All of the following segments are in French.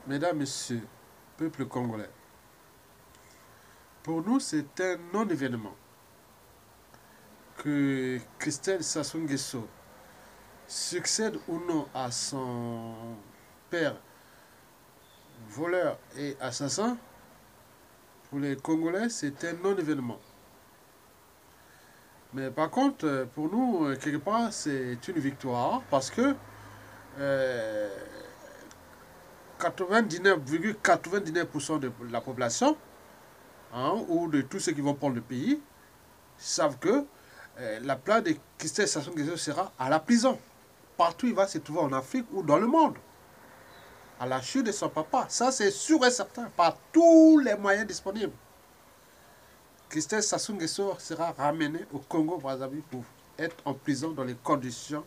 Mesdames, Messieurs, peuple congolais, pour nous, c'est un non-événement que Christelle Sassou Nguesso succède ou non à son père voleur et assassin. Pour les Congolais, c'est un non-événement. Mais par contre, pour nous, quelque part, c'est une victoire parce que 99,99% de la population, hein, ou de tous ceux qui vont prendre le pays, savent que la place de Christelle Sassou Nguesso sera à la prison. Partout il va se trouver en Afrique ou dans le monde. À la chute de son papa. Ça, c'est sûr et certain, par tous les moyens disponibles. Christelle Sassou Nguesso sera ramenée au Congo-Brazzaville pour être en prison dans les conditions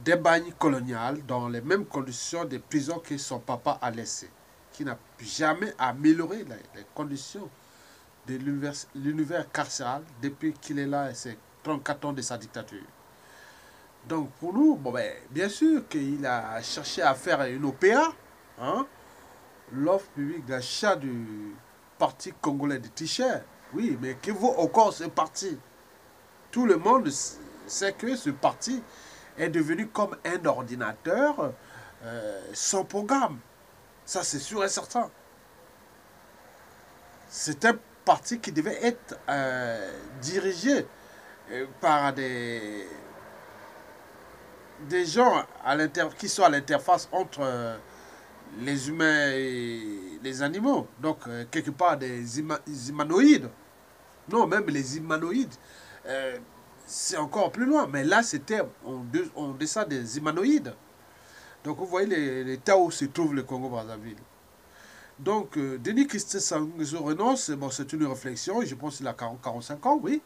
des bagnes coloniales, dans les mêmes conditions de prison que son papa a laissées, qui n'a jamais amélioré les conditions de l'univers carcéral depuis qu'il est là et ses 34 ans de sa dictature. Donc pour nous, bon ben, bien sûr qu'il a cherché à faire une OPA, hein, l'offre publique d'achat du Parti congolais de t-shirt. Oui, mais que vaut encore ce parti? Tout le monde sait que ce parti est devenu comme un ordinateur sans programme. Ça, c'est sûr et certain. C'est un parti qui devait être dirigé par des gens qui sont à l'interface entre les humains et les animaux. Donc, quelque part, des humanoïdes. Non, même les humanoïdes, c'est encore plus loin. Mais là, c'était on descend des humanoïdes. Donc, vous voyez l'état où se trouve le Congo-Brazzaville. Donc, Denis Christelle Sassou Nguesso renonce, bon, c'est une réflexion, je pense qu'il a 45 ans, oui.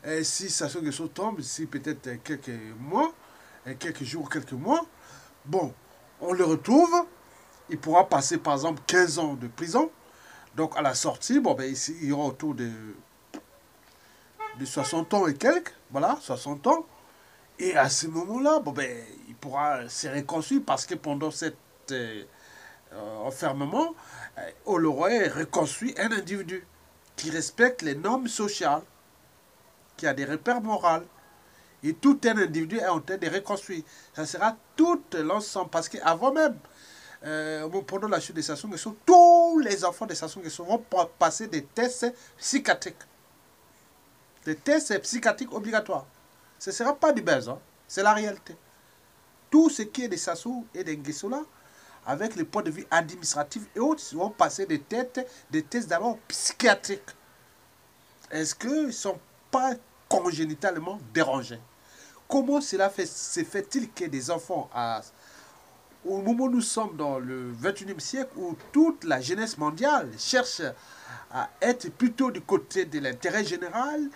Et si Sassou Nguesso tombe, si peut-être quelques mois, quelques jours, quelques mois, bon, on le retrouve, il pourra passer par exemple 15 ans de prison. Donc à la sortie, bon, ben, il y aura autour de 60 ans et quelques, voilà, 60 ans. Et à ce moment-là, bon, ben, il pourra se reconstruire parce que pendant cet enfermement, on aurait reconstruit un individu qui respecte les normes sociales, qui a des repères moraux. Et tout un individu est en train de reconstruire. Ça sera tout l'ensemble. Parce qu'avant même, pendant la chute de Sassou Nguesso, tous les enfants de Sassou Nguesso vont passer des tests psychiatriques. Des tests psychiatriques obligatoires. Ce ne sera pas du buzz, hein. C'est la réalité. Tout ce qui est de Sassou et de Nguesso là, avec le point de vue administratif et autres, ils vont passer des tests d'abord psychiatriques. Est-ce qu'ils ne sont pas congénitalement dérangés? Comment cela se fait-il que des enfants, au moment où nous sommes dans le 21e siècle, où toute la jeunesse mondiale cherche à être plutôt du côté de l'intérêt général,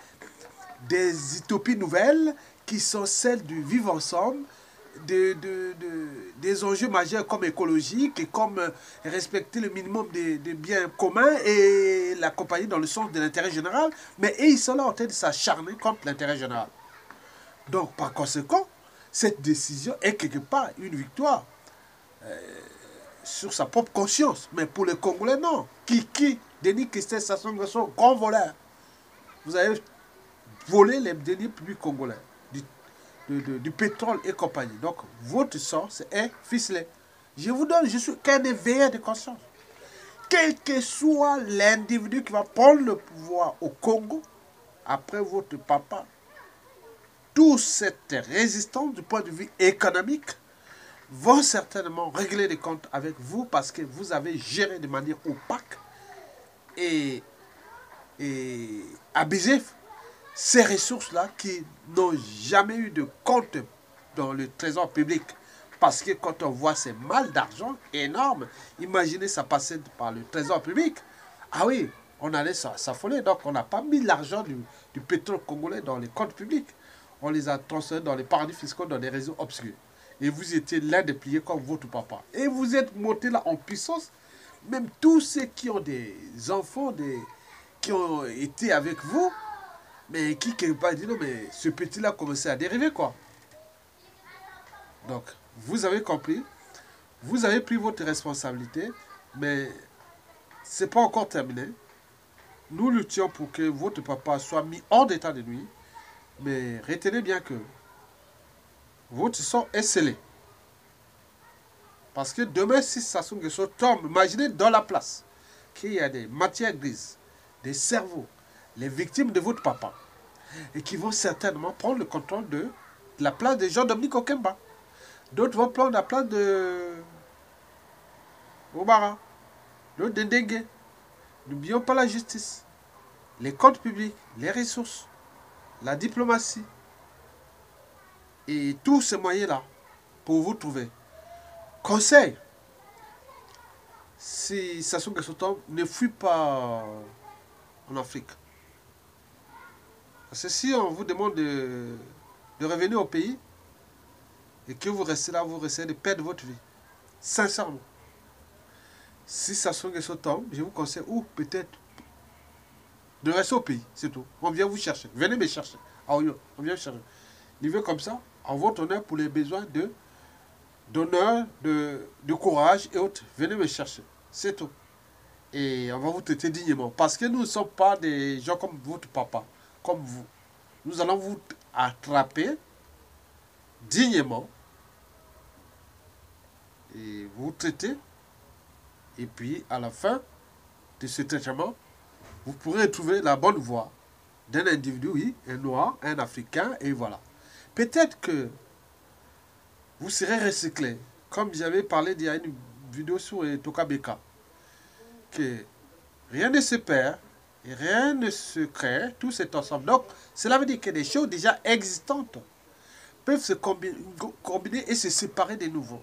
des utopies nouvelles qui sont celles du vivre ensemble, des enjeux majeurs comme écologique et comme respecter le minimum des biens communs et l'accompagner dans le sens de l'intérêt général, mais ils sont là en train de s'acharner contre l'intérêt général. Donc, par conséquent, cette décision est quelque part une victoire sur sa propre conscience. Mais pour les Congolais, non. Denis Christelle Sassou Nguesso, grand voleur. Vous avez volé les deniers publics congolais, du pétrole et compagnie. Donc, votre sang, est ficelé. Je vous donne, je suis qu'un éveillé de conscience. Quel que soit l'individu qui va prendre le pouvoir au Congo, après votre papa, toute cette résistance du point de vue économique vont certainement régler des comptes avec vous parce que vous avez géré de manière opaque et abusive ces ressources-là qui n'ont jamais eu de compte dans le trésor public. Parce que quand on voit ces malles d'argent énormes, imaginez ça passer par le trésor public. Ah oui, on allait s'affoler. Donc on n'a pas mis l'argent du pétrole congolais dans les comptes publics. On les a transférés dans les paradis fiscaux, dans des réseaux obscurs. Et vous étiez là de plier comme votre papa. Et vous êtes monté là en puissance. Même tous ceux qui ont des enfants, qui ont été avec vous, mais qui quelque part dit non, mais ce petit-là commençait à dériver, quoi. Donc, vous avez compris. vous avez pris votre responsabilité, mais ce n'est pas encore terminé. Nous luttions pour que votre papa soit mis hors d'état de nuit, mais retenez bien que votre sort est scellé. Parce que demain, si Sassou Nguesso tombe, imaginez dans la place qu'il y a des matières grises, des cerveaux, les victimes de votre papa, et qui vont certainement prendre le contrôle de la place de Jean-Dominique Okemba. D'autres vont prendre la place de Obara, d'autres de Ndengue. N'oublions pas la justice, les comptes publics, les ressources, la diplomatie, et tous ces moyens-là pour vous trouver. Conseil, si Sassou Nguesso tombe, ne fuis pas en Afrique. Parce que si on vous demande de revenir au pays et que vous restez là, vous risquez de perdre votre vie. Sincèrement. Si Sassou Nguesso tombe, je vous conseille, ou peut-être de rester au pays, c'est tout. On vient vous chercher. Venez me chercher. Ah oui, on vient vous chercher. Vivez comme ça, en votre honneur pour les besoins d'honneur, de courage et autres. Venez me chercher. C'est tout. Et on va vous traiter dignement. Parce que nous ne sommes pas des gens comme votre papa, comme vous. Nous allons vous attraper dignement et vous traiter. Et puis, à la fin de ce traitement, vous pourrez trouver la bonne voie d'un individu, oui, un noir, un africain, et voilà. Peut-être que vous serez recyclé, comme j'avais parlé d'il y a une vidéo sur Toka Beka, que rien ne se perd et rien ne se crée, tout c'est ensemble. Donc, cela veut dire que des choses déjà existantes peuvent se combiner et se séparer de nouveau.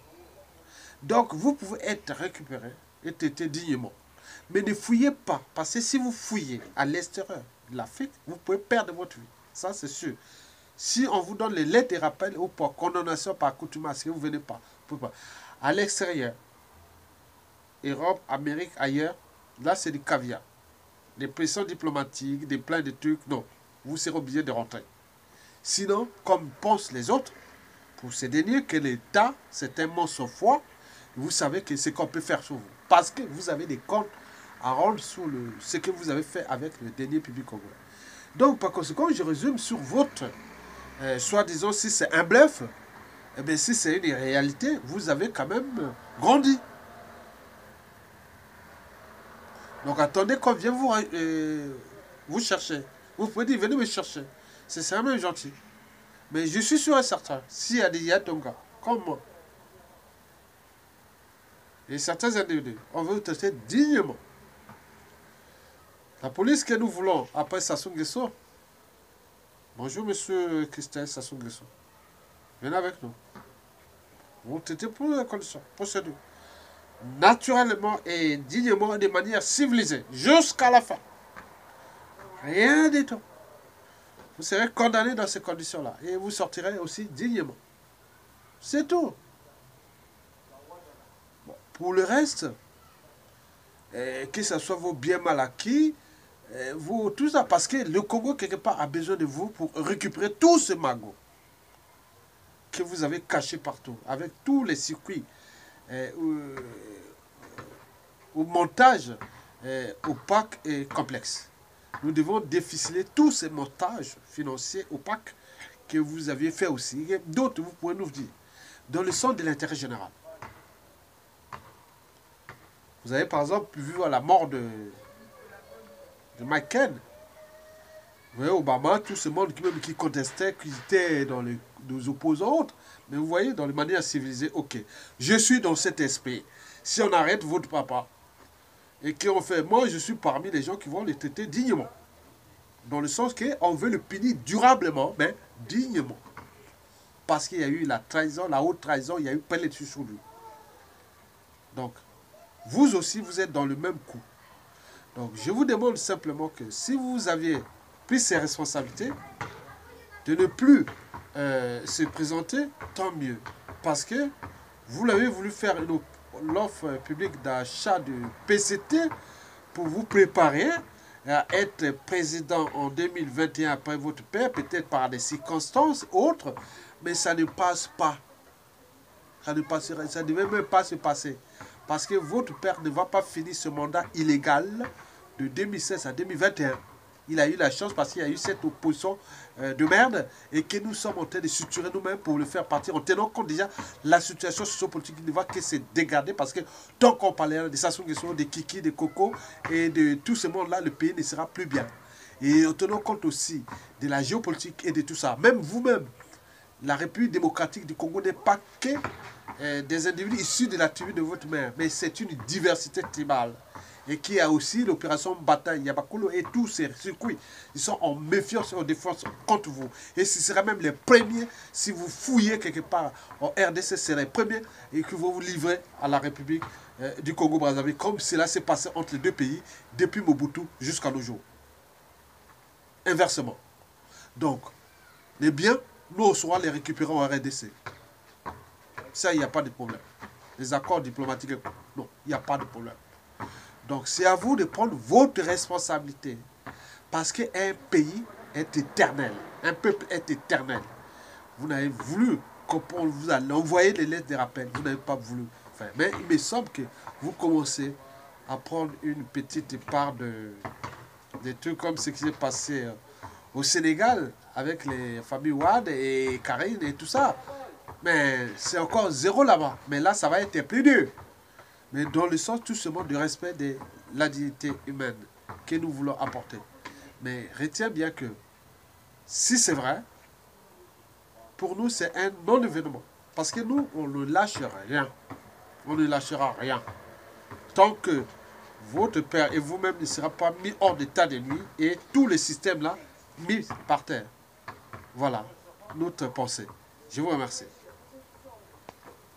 Donc, vous pouvez être récupéré et traité dignement. Mais ne fouillez pas, parce que si vous fouillez à l'extérieur de l'Afrique, vous pouvez perdre votre vie. Ça, c'est sûr. Si on vous donne les lettres de rappel ou pour condamnation par accoutumance, que vous ne venez pas, vous pouvez pas. À l'extérieur, Europe, Amérique, ailleurs, là, c'est du caviar. Des pressions diplomatiques, des plein de trucs, non. Vous serez obligé de rentrer. Sinon, comme pensent les autres, pour se derniers, que l'État, c'est un monstre foi, vous savez que c'est qu'on peut faire sur vous. Parce que vous avez des comptes à rendre sur ce que vous avez fait avec le dernier public congolais. Donc, par conséquent, je résume sur votre, soi-disant, si c'est un bluff, eh bien, si c'est une réalité, vous avez quand même grandi. Donc, attendez qu'on vienne vous chercher. Vous pouvez dire, venez me chercher. C'est vraiment gentil. Mais je suis sûr et certain, s'il y a des Yatonga, comme moi, et certains individus, on veut vous traiter dignement. La police que nous voulons, après Sassou Nguesso, bonjour monsieur Christelle Sassou Nguesso, venez avec nous. Vous traitez pour les conditions, procédure. Naturellement et dignement, de manière civilisée, jusqu'à la fin. Rien du tout. Vous serez condamné dans ces conditions-là. Et vous sortirez aussi dignement. C'est tout. Bon, pour le reste, que ce soit vos biens mal acquis, tout ça, parce que le Congo, quelque part, a besoin de vous pour récupérer tout ce magot que vous avez caché partout, avec tous les circuits au montage opaque et complexe. Nous devons déficeler tous ces montages financiers opaques que vous aviez fait aussi. D'autres, vous pouvez nous dire, dans le sens de l'intérêt général. Vous avez par exemple vu la mort de Mike Ken. Vous voyez, Obama, tout ce monde qui contestait, qui était dans les opposants autres. Mais vous voyez, dans les manières civilisées, ok, je suis dans cet esprit. Si on arrête votre papa, et qu'on fait, moi je suis parmi les gens qui vont les traiter dignement. Dans le sens qu'on veut le punir durablement, mais dignement. Parce qu'il y a eu la trahison, la haute trahison, il y a eu plein dessus sur lui. Donc, vous aussi, vous êtes dans le même coup. Donc, je vous demande simplement que si vous aviez pris ces responsabilités, de ne plus se présenter, tant mieux. Parce que vous l'avez voulu faire l'offre publique d'achat de PCT pour vous préparer à être président en 2021 après votre père, peut-être par des circonstances autres, mais ça ne passe pas. Ça ne devait même pas se passer. Parce que votre père ne va pas finir ce mandat illégal de 2016 à 2021. Il a eu la chance parce qu'il y a eu cette opposition de merde et que nous sommes en train de structurer nous-mêmes pour le faire partir en tenant compte déjà la situation sociopolitique qui ne va que se dégrader parce que tant qu'on parlait des Sassou Nguesso, des Kiki, des Coco et de tout ce monde-là, le pays ne sera plus bien. Et en tenant compte aussi de la géopolitique et de tout ça, même vous-même, la République démocratique du Congo n'est pas que des individus issus de la tribu de votre mère, mais c'est une diversité tribale. Et qui a aussi l'opération Bataille Yabakolo et tous ces circuits. Ils sont en méfiance et en défense contre vous. Et ce sera même les premiers, si vous fouillez quelque part en RDC, ce sera les premiers et que vous vous livrez à la République du Congo-Brazzaville, comme cela s'est passé entre les deux pays depuis Mobutu jusqu'à nos jours. Inversement. Donc, les biens, nous, on saura les récupérer en RDC. Ça, il n'y a pas de problème. Les accords diplomatiques, non, il n'y a pas de problème. Donc, c'est à vous de prendre votre responsabilité. Parce qu'un pays est éternel. Un peuple est éternel. Vous n'avez voulu qu'on vous a envoyé des lettres de rappel. Vous n'avez pas voulu faire. Mais il me semble que vous commencez à prendre une petite part de trucs comme ce qui s'est passé au Sénégal avec les familles Ouad et Karine et tout ça. Mais c'est encore zéro là-bas. Mais là, ça va être plus dur. Mais dans le sens tout simplement du respect de la dignité humaine que nous voulons apporter. Mais retiens bien que si c'est vrai, pour nous c'est un non-événement. Parce que nous, on ne lâche rien. On ne lâchera rien. Tant que votre père et vous-même ne seront pas mis hors d'état de nuit et tout le système là mis par terre. Voilà notre pensée. Je vous remercie.